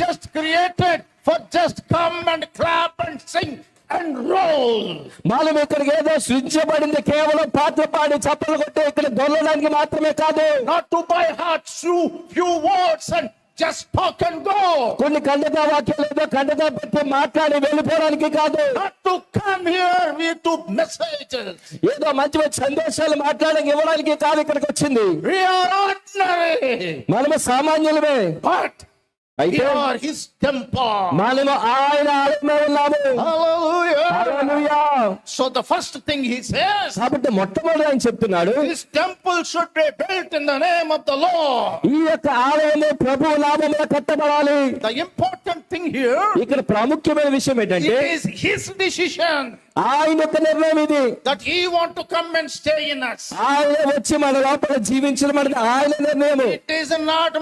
just created for just come and clap and sing and roll. మనం ఇక్కడికి ఏదో సృష్టించబడింది కేవలం పాటలు పాడి చప్పలు కొట్టి ఇక్కడ దొరలడానికి మాత్రమే కాదు. Not to by heart few words and just talk and go. కొన్ని ఖండిత వాక్యాలు ఏదో ఖండిత పెట్టి మాట్లాడి వెళ్ళిపోవడానికి కాదు. Not to come here with two messages. ఏదో మంచి మంచి సందేశాలు మాట్లాడడానికి ఇవ్వడానికి కాదు ఇక్కడికి వచ్చింది. We are ordinary. మనము సామాన్యులమే. But we అయితే are his temple. మనము ఆయన ఆలయంలో ఉన్నాము. Hallelujah. Hallelujah. So the first thing he says, కాబట్టి మొట్టమొదటి ఆయన చెప్తున్నాడు, this temple should be built in the name of the Lord. ఈ యొక్క ఆలయము ప్రభువు నామమున కట్టబడాలి. The important thing here, ఇక్కడ ప్రాముఖ్యమైన విషయం ఏంటంటే it is his decision ఆయన యొక్క నిర్ణయం ఇది. that he want to come and stay in us. ఆయన వచ్చి మన లోపల జీవించడం అనేది ఆయన నిర్ణయం. It is not